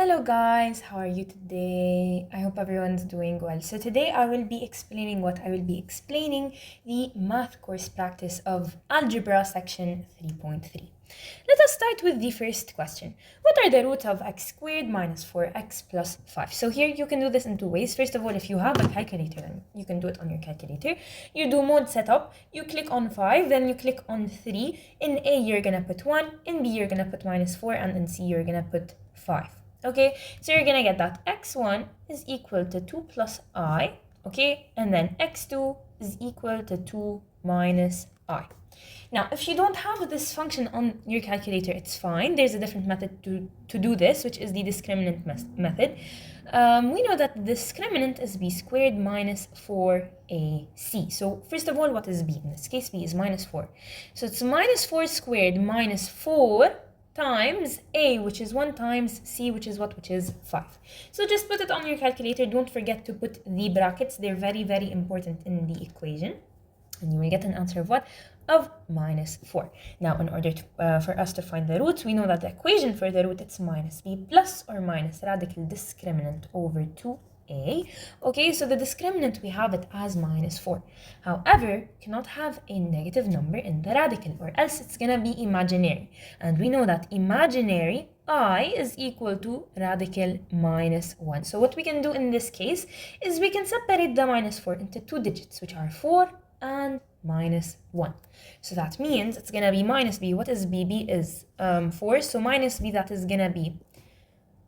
Hello guys, how are you today? I hope everyone's doing well. So today I will be explaining the math course practice of Algebra section 3.3. Let us start with the first question. What are the roots of x squared minus 4x plus 5? So here you can do this in two ways. First of all, if you have a calculator, then you can do it on your calculator. You do mode setup, you click on 5, then you click on 3. In A, you're gonna put 1, in B, you're gonna put minus 4, and in C, you're gonna put 5. Okay, so you're gonna get that x1 is equal to 2 plus I, okay, and then x2 is equal to 2 minus I. Now, if you don't have this function on your calculator, it's fine. There's a different method to do this, which is the discriminant method. We know that the discriminant is b squared minus 4ac. So first of all, what is b? In this case, b is minus 4. So it's minus 4 squared minus 4 times a, which is 1, times c, which is what? Which is 5. So just put it on your calculator. Don't forget to put the brackets. They're very, very important in the equation. And you will get an answer of what? Of minus 4. Now, in order to, for us to find the root, we know that the equation for the root, it's minus b plus or minus radical discriminant over 2a. Okay, so the discriminant, we have it as minus 4. However, cannot have a negative number in the radical, or else it's gonna be imaginary. And we know that imaginary I is equal to radical minus 1. So what we can do in this case is we can separate the minus 4 into two digits, which are 4 and minus 1. So that means it's gonna be minus b. What is b? B is 4. So minus b, that is gonna be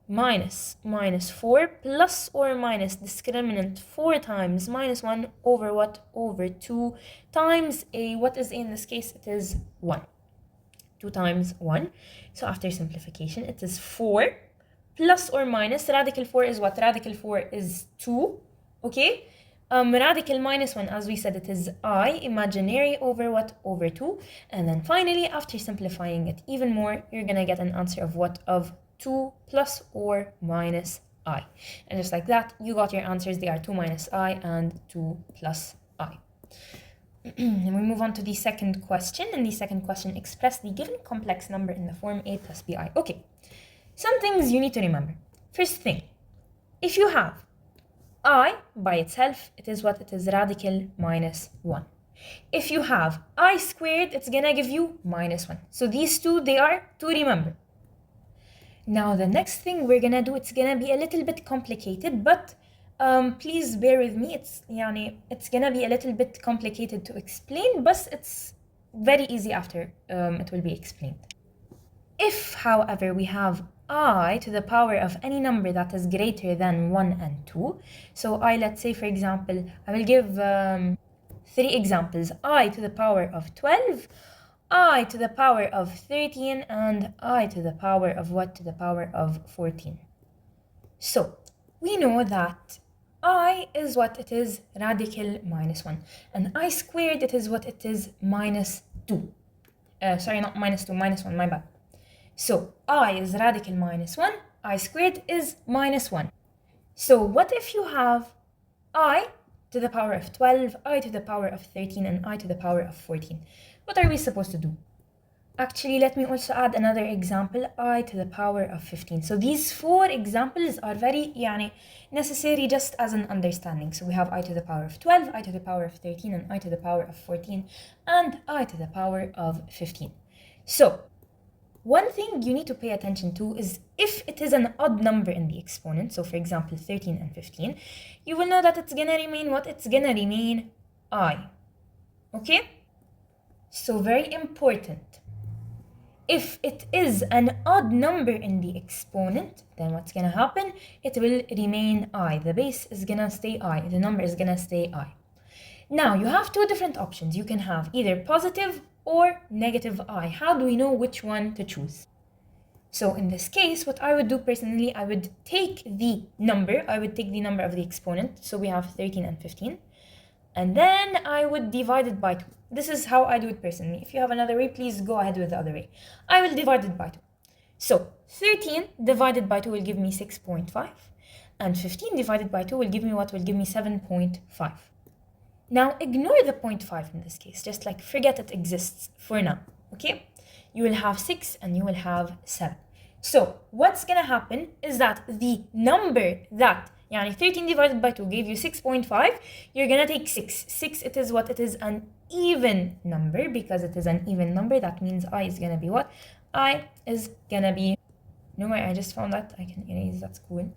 minus 4 plus or minus discriminant 4 times minus 1 over what? Over 2 times a. What is a in this case? It is 1. 2 times 1. So after simplification, it is 4 plus or minus radical 4 is what? Radical 4 is 2. Okay. Radical minus 1, as we said, it is I, imaginary over what? Over 2. And then finally, after simplifying it even more, you're going to get an answer of what? Of 2 plus or minus I. And just like that, you got your answers. They are 2 minus I and 2 plus I. And we move on to the second question. And the second question, express the given complex number in the form a plus bi. Okay, some things you need to remember. First thing, if you have I by itself, it is what? It is radical minus 1. If you have I squared, it's gonna give you minus 1. So these two, they are to remember. Now the next thing we're gonna do, it's gonna be a little bit complicated, but please bear with me. It's gonna be a little bit complicated to explain, but it's very easy after it will be explained. If, however, we have I to the power of any number that is greater than 1 and 2. So let's say, for example, I will give 3 examples. I to the power of 12, I to the power of 13, and I to the power of what? To the power of 14. So we know that I is what? It is radical minus 1. And I squared, it is what? It is minus 2. Sorry, not minus 2, minus 1, my bad. So I is radical minus 1, I squared is minus 1. So what if you have I to the power of 12, I to the power of 13, and I to the power of 14? What are we supposed to do? Actually, let me also add another example, I to the power of 15. So these 4 examples are very necessary just as an understanding. So we have I to the power of 12, I to the power of 13, and I to the power of 14, and I to the power of 15. So one thing you need to pay attention to is if it is an odd number in the exponent, so for example 13 and 15, you will know that it's gonna remain what? It's gonna remain I. Okay? So very important. If it is an odd number in the exponent, then what's gonna happen? It will remain I. The base is gonna stay I. The number is gonna stay I. Now you have 2 different options. You can have either positive or negative I. How do we know which one to choose? So in this case, what I would do personally, I would take the number. I would take the number of the exponent. So we have 13 and 15. And then I would divide it by 2. This is how I do it personally. If you have another way, please go ahead with the other way. I will divide it by 2. So 13 divided by 2 will give me 6.5. And 15 divided by 2 will give me what? Will give me 7.5. Now ignore the 0.5 in this case, just like forget it exists for now, okay? You will have 6 and you will have 7. So what's gonna happen is that the number that 13 divided by 2 gave you 6.5, you're gonna take 6. 6, it is what? It is an even number. Because it is an even number, that means I is gonna be what? I is gonna be, no way, I just found that, I can erase, that's cool.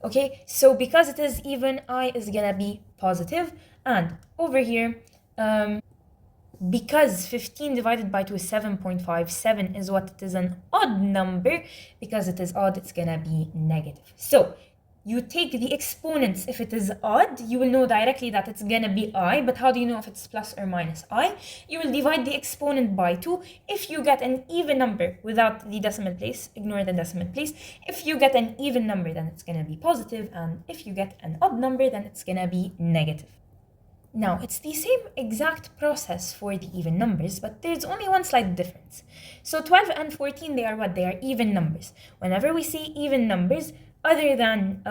Okay, so because it is even, I is gonna be positive. And over here, because 15 divided by 2 is 7.5, 7 is what? It is an odd number. Because it is odd, it's gonna be negative. So you take the exponents. If it is odd, you will know directly that it's gonna be I. But how do you know if it's plus or minus I? You will divide the exponent by 2. If you get an even number without the decimal place, ignore the decimal place. If you get an even number, then it's gonna be positive. And if you get an odd number, then it's gonna be negative. Now, it's the same exact process for the even numbers, but there's only one slight difference. So 12 and 14, they are what? They are even numbers. Whenever we see even numbers, other than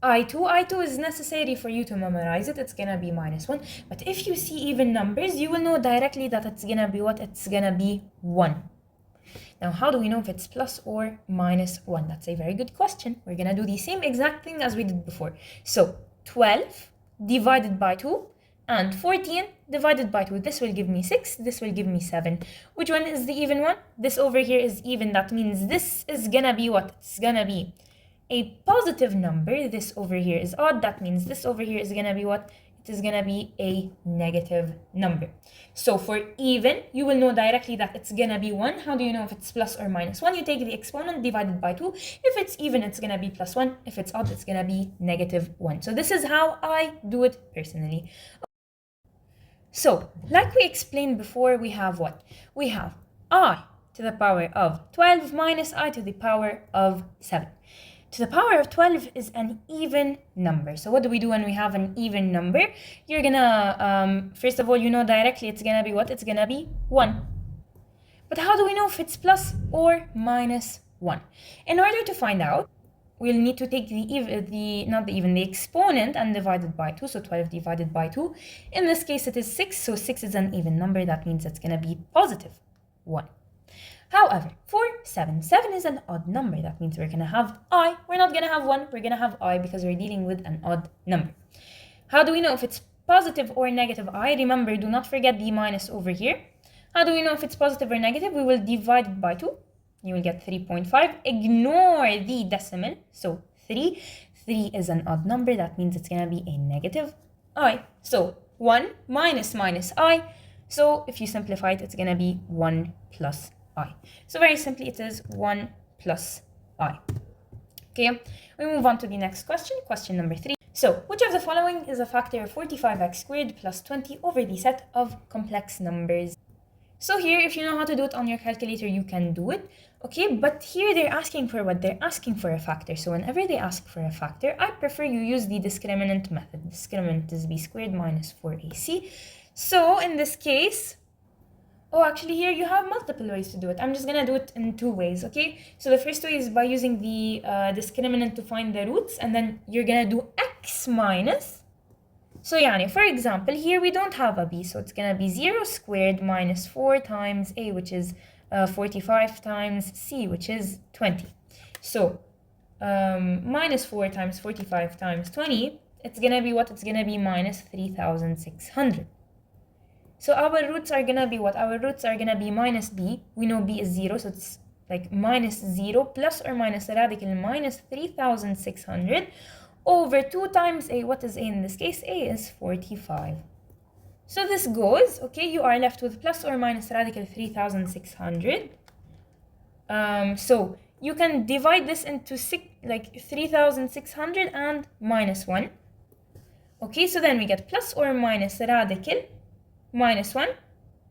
I2 is necessary for you to memorize it. It's gonna be -1. But if you see even numbers, you will know directly that it's gonna be what? It's gonna be 1. Now, how do we know if it's plus or -1? That's a very good question. We're gonna do the same exact thing as we did before. So 12 divided by 2 and 14 divided by 2. This will give me 6, this will give me 7. Which one is the even one? This over here is even. That means this is gonna be what? It's gonna be a positive number. This over here is odd. That means this over here is gonna be what? It is gonna be a negative number. So for even, you will know directly that it's gonna be 1. How do you know if it's plus or -1? You take the exponent divided by 2. If it's even, it's gonna be +1. If it's odd, it's gonna be -1. So this is how I do it personally. So, like we explained before, we have what? We have I to the power of 12 minus I to the power of 7. To the power of 12 is an even number. So what do we do when we have an even number? You're gonna, first of all, you know directly it's gonna be what? It's gonna be 1. But how do we know if it's plus or -1? In order to find out, we'll need to take the exponent and divide it by 2. So 12 divided by 2. In this case, it is 6. So 6 is an even number. That means it's gonna be positive 1. However, for 7 is an odd number. That means we're going to have I. We're not going to have 1. We're going to have I because we're dealing with an odd number. How do we know if it's positive or negative I? Remember, do not forget the minus over here. How do we know if it's positive or negative? We will divide it by 2. You will get 3.5. Ignore the decimal. So 3. 3 is an odd number. That means it's going to be a negative I. So 1 minus I. So if you simplify it, it's going to be 1 plus I. So very simply, it is 1 plus I. Okay, we move on to the next question, question number 3. So, which of the following is a factor of 45x squared plus 20 over the set of complex numbers? So here, if you know how to do it on your calculator, you can do it. Okay, but here they're asking for what? They're asking for a factor. So whenever they ask for a factor, I prefer you use the discriminant method. Discriminant is b squared minus 4ac. So in this case, oh, actually here you have multiple ways to do it. I'm just gonna do it in 2 ways, okay? So the first way is by using the discriminant to find the roots, and then you're gonna do x minus. So for example, here we don't have a b, so it's gonna be 0 squared minus 4 times a, which is 45 times c, which is 20. So minus 4 times 45 times 20, it's gonna be what? It's gonna be minus 3,600. So our roots are gonna be what? Our roots are gonna be minus b. We know b is 0, so it's like minus 0 plus or minus a radical minus 3,600 over 2 times a. What is a in this case? A is 45. So this goes, okay, you are left with plus or minus radical 3,600. So you can divide this into 3,600 and minus 1. Okay, so then we get plus or minus radical minus 1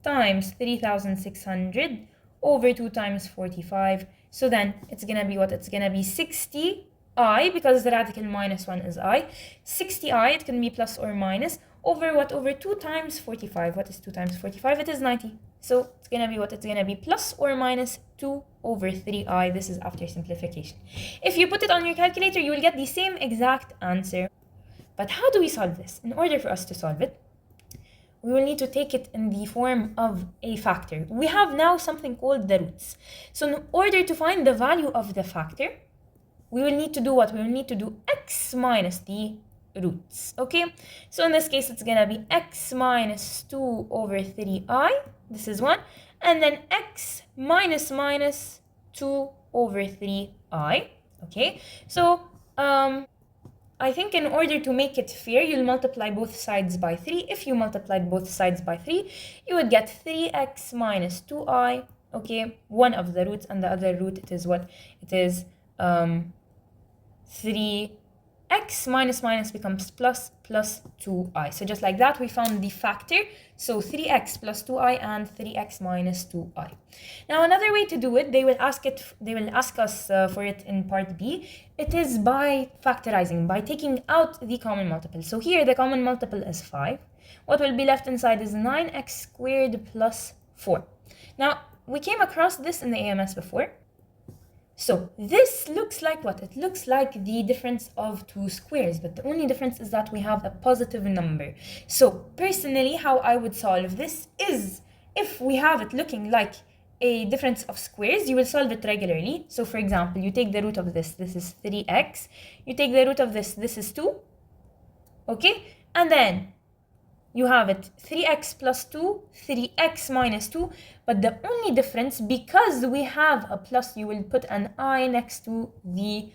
times 3,600 over 2 times 45. So then it's going to be what? It's going to be 60i, because the radical minus 1 is I. 60i, it can be plus or minus, over what? Over 2 times 45. What is 2 times 45? It is 90. So it's going to be what? It's going to be plus or minus 2 over 3i. This is after simplification. If you put it on your calculator, you will get the same exact answer. But how do we solve this? In order for us to solve it, we will need to take it in the form of a factor. We have now something called the roots. So in order to find the value of the factor, we will need to do what? We will need to do x minus the roots, okay? So in this case, it's gonna be x minus 2 over 3i, this is 1, and then x minus 2 over 3i, okay? So, I think in order to make it fair, you'll multiply both sides by 3. If you multiplied both sides by 3, you would get 3x minus 2i, okay? One of the roots, and the other root, it is what? It is 3x minus becomes plus 2i. So just like that, we found the factor. So 3x plus 2i and 3x minus 2i. Now another way to do it, they will ask us for it in part B. It is by factorizing, by taking out the common multiple. So here the common multiple is 5. What will be left inside is 9x squared plus 4. Now we came across this in the AMS before. So this looks like what? It looks like the difference of two squares, but the only difference is that we have a positive number. So personally, how I would solve this is, if we have it looking like a difference of squares, you will solve it regularly. So for example, you take the root of this is 3x. You take the root of this is 2. Okay? And then you have it 3x plus 2, 3x minus 2, but the only difference, because we have a plus, you will put an I next to the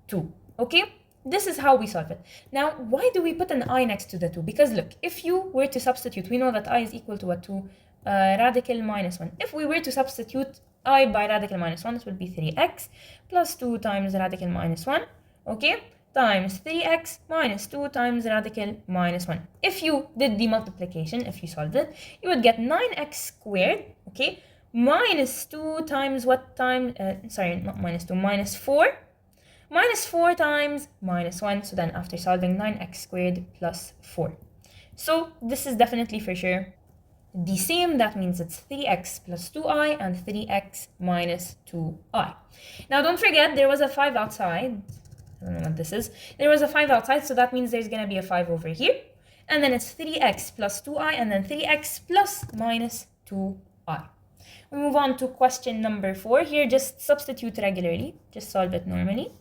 2, okay? This is how we solve it. Now, why do we put an I next to the 2? Because look, if you were to substitute, we know that I is equal to what? 2 radical minus 1. If we were to substitute I by radical minus 1, it would be 3x plus 2 times radical minus 1, okay? Times 3x minus 2 times radical minus 1. If you did the multiplication, if you solved it, you would get 9x squared, okay, minus 2 times what time? Sorry, not minus 2, minus 4. Minus 4 times minus 1. So then after solving, 9x squared plus 4. So this is definitely for sure the same. That means it's 3x plus 2i and 3x minus 2i. Now don't forget, there was a 5 outside. I don't know what this is. There was a 5 outside, so that means there's going to be a 5 over here. And then it's 3x plus 2i, and then 3x plus minus 2i. We move on to question number 4. Here, just substitute regularly. Just solve it normally.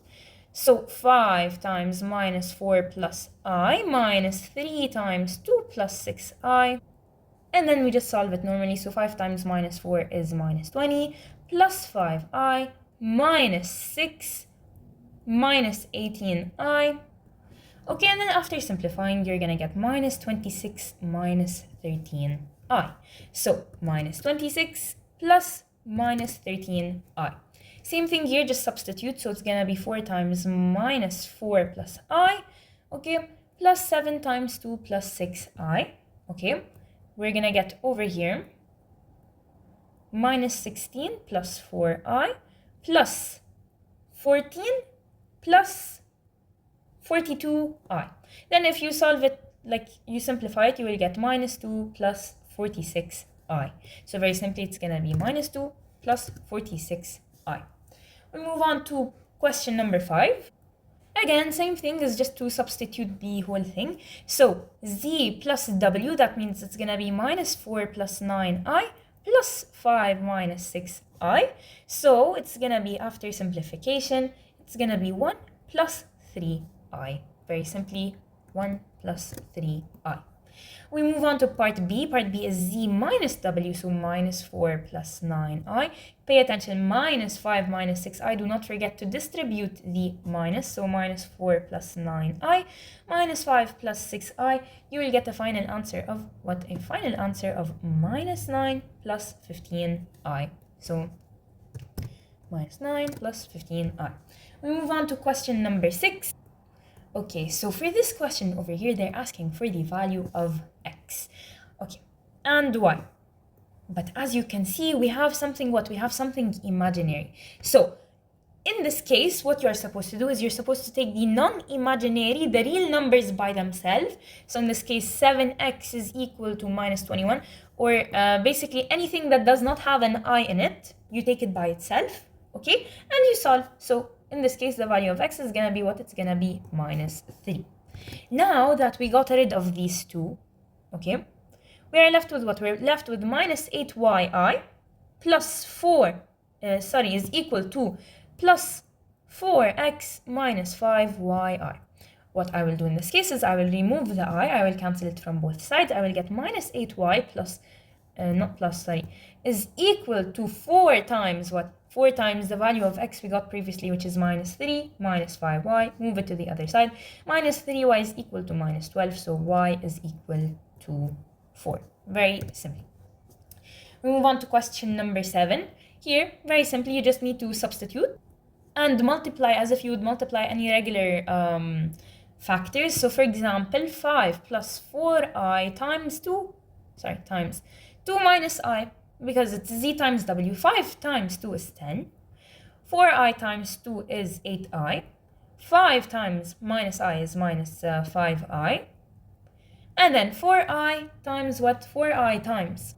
So 5 times minus 4 plus I minus 3 times 2 plus 6i. And then we just solve it normally. So 5 times minus 4 is minus 20 plus 5i minus 6 minus 18i. Okay, and then after simplifying, you're gonna get minus 26 minus 13i. So minus 26 plus minus 13i. Same thing here, just substitute. So it's gonna be 4 times minus 4 plus I, okay, plus 7 times 2 plus 6i, okay. We're gonna get over here minus 16 plus 4i plus 14 plus 42i. Then if you solve it, like you simplify it, you will get minus 2 plus 46i. So very simply, it's going to be minus 2 plus 46i. We move on to question number 5. Again, same thing, is just to substitute the whole thing. So z plus w, that means it's going to be minus 4 plus 9i plus 5 minus 6i. So it's going to be, after simplification, it's going to be 1 plus 3i. Very simply, 1 plus 3i. We move on to part B. Part B is z minus w, so minus 4 plus 9i. Pay attention, minus 5 minus 6i. Do not forget to distribute the minus, so minus 4 plus 9i minus 5 plus 6i. You will get a final answer of what? A final answer of minus 9 plus 15i. So minus 9 plus 15i. We move on to question number 6. Okay, so for this question over here, they're asking for the value of x. Okay, and y. But as you can see, we have something imaginary. So in this case, what you're supposed to do is you're supposed to take the non-imaginary, the real numbers by themselves. So in this case, 7x is equal to minus 21, or basically anything that does not have an I in it, you take it by itself, okay? And you solve. So in this case, the value of x is going to be what? It's going to be minus 3. Now that we got rid of these two, okay, we are left with what? We're left with minus 8yi plus 4, is equal to plus 4x minus 5yi. What I will do in this case is I will remove the I will cancel it from both sides. I will get minus 8y plus, is equal to 4 times what? 4 times the value of x we got previously, which is minus 3 minus 5y. Move it to the other side. Minus 3y is equal to minus 12, so y is equal to 4. Very simple. We move on to question number 7. Here, very simply, you just need to substitute and multiply as if you would multiply any regular factors. So for example, 5 plus 4i times 2 minus i, because it's z times w. 5 times 2 is 10. 4i times 2 is 8i. 5 times minus i is minus 5i. And then 4i times what? 4i times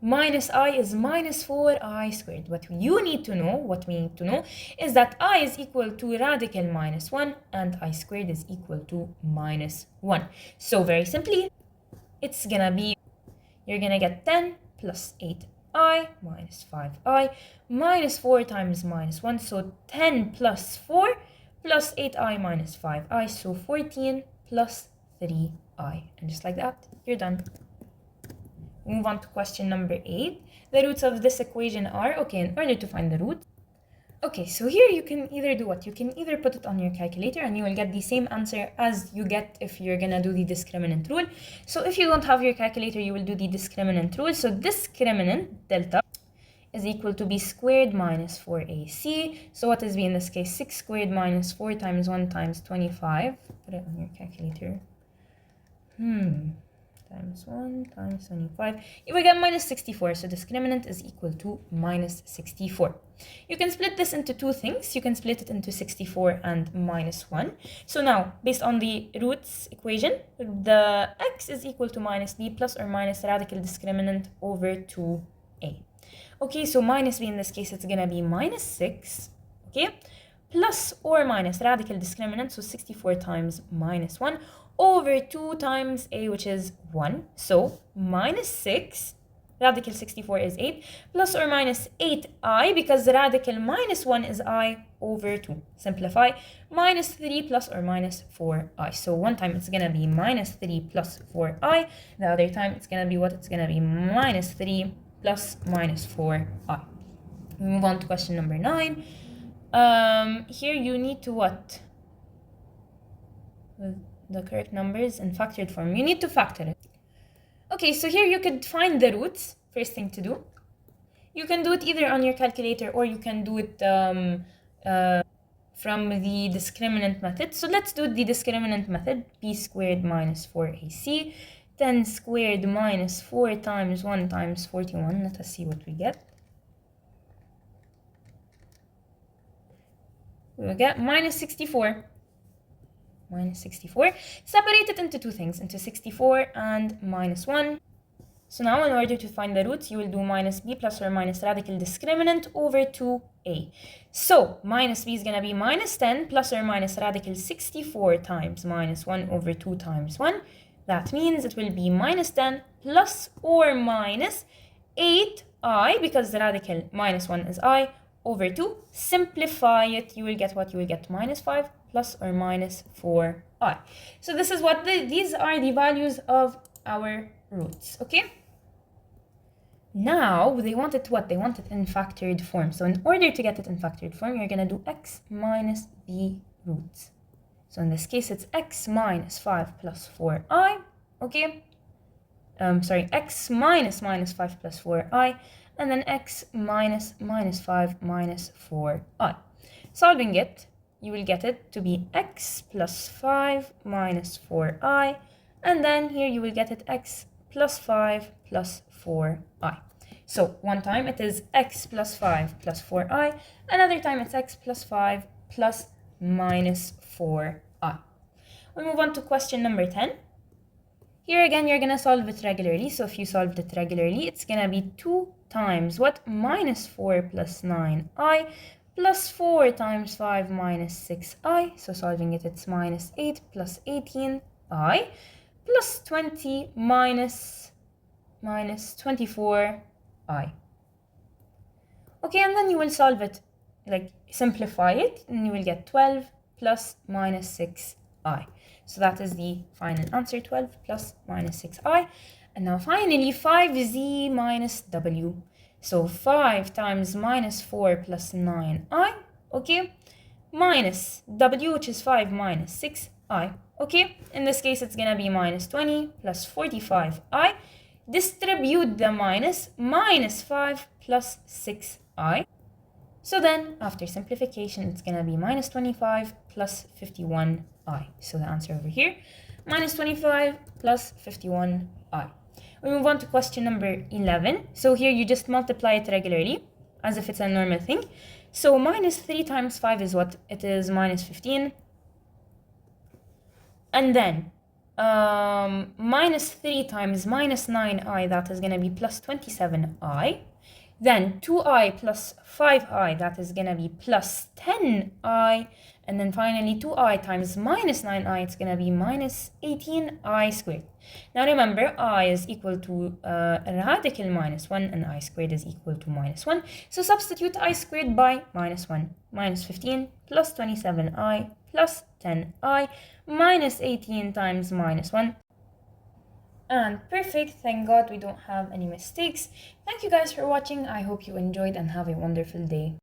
minus I is minus 4i squared. What we need to know is that I is equal to radical minus 1 and I squared is equal to minus 1. So very simply, it's gonna be, you're gonna get 10 plus 8i minus 5i minus 4 times minus 1. So 10 plus 4 plus 8i minus 5i. So 14 plus 3i. And just like that, you're done. Move on to question number 8. The roots of this equation are, okay, in order to find the root. Okay, so here you can either do what? You can either put it on your calculator and you will get the same answer as you get if you're gonna do the discriminant rule. So if you don't have your calculator, you will do the discriminant rule. So discriminant delta is equal to b squared minus 4ac. So what is b in this case? 6 squared minus 4 times 1 times 25. Put it on your calculator. Times 1 times 25. You will get minus 64. So discriminant is equal to minus 64. You can split this into two things. You can split it into 64 and minus 1. So now, based on the roots equation, the x is equal to minus b plus or minus radical discriminant over 2a. Okay, so minus b in this case, it's going to be minus 6. Okay, plus or minus radical discriminant, so 64 times minus 1 over 2 times a, which is 1. So minus 6, radical 64 is 8, plus or minus 8i, because the radical minus 1 is I over 2. Simplify, minus 3 plus or minus 4i. So one time it's going to be minus 3 plus 4i. The other time it's going to be what? It's going to be minus 3 plus minus 4i. We move on to question number 9. Here you need to what? The correct numbers in factored form. You need to factor it. Okay, so here you could find the roots. First thing to do. You can do it either on your calculator or you can do it from the discriminant method. So let's do the discriminant method. B squared minus 4ac. 10 squared minus 4 times 1 times 41. Let us see what we get. We will get minus 64. Minus 64. Separate it into two things, into 64 and minus 1. So now in order to find the roots, you will do minus b plus or minus radical discriminant over 2a. So minus b is going to be minus 10 plus or minus radical 64 times minus 1 over 2 times 1. That means it will be minus 10 plus or minus 8i, because the radical minus 1 is I, over 2. Simplify it, you will get what? You will get minus 5 plus or minus 4i. So this is what these are the values of our roots, okay? Now they want it what? They want it in factored form. So in order to get it in factored form, you're going to do x minus the roots. So in this case, it's x minus 5 plus 4i, okay? X minus minus 5 plus 4i, and then x minus minus 5 minus 4i. Solving it, you will get it to be x plus 5 minus 4i, and then here you will get it x plus 5 plus 4i. So one time it is x plus 5 plus 4i, another time it's x plus 5 plus minus 4i. We move on to question number 10. Here again, you're going to solve it regularly. So if you solved it regularly, it's going to be 2 times what? Minus 4 plus 9i plus 4 times 5 minus 6i, so solving it, it's minus 8 plus 18i, plus 20 minus 24i. Okay, and then you will solve it, like simplify it, and you will get 12 plus minus 6i. So that is the final answer, 12 plus minus 6i. And now finally, 5z minus w. So 5 times minus 4 plus 9i, okay, minus w, which is 5 minus 6i, okay? In this case, it's gonna be minus 20 plus 45i. Distribute the minus 5 plus 6i. So then, after simplification, it's gonna be minus 25 plus 51i. So the answer over here, minus 25 plus 51i. We move on to question number 11. So here you just multiply it regularly, as if it's a normal thing. So minus 3 times 5 is what? It is minus 15. And then minus 3 times minus 9i, that is going to be plus 27i. Then 2i plus 5i, that is going to be plus 10i. And then finally 2i times minus 9i, it's going to be minus 18i squared. Now remember, I is equal to radical minus 1 and I squared is equal to minus 1. So substitute I squared by minus 1. Minus 15 plus 27i plus 10i minus 18 times minus 1. And perfect, thank God we don't have any mistakes. Thank you guys for watching. I hope you enjoyed and have a wonderful day.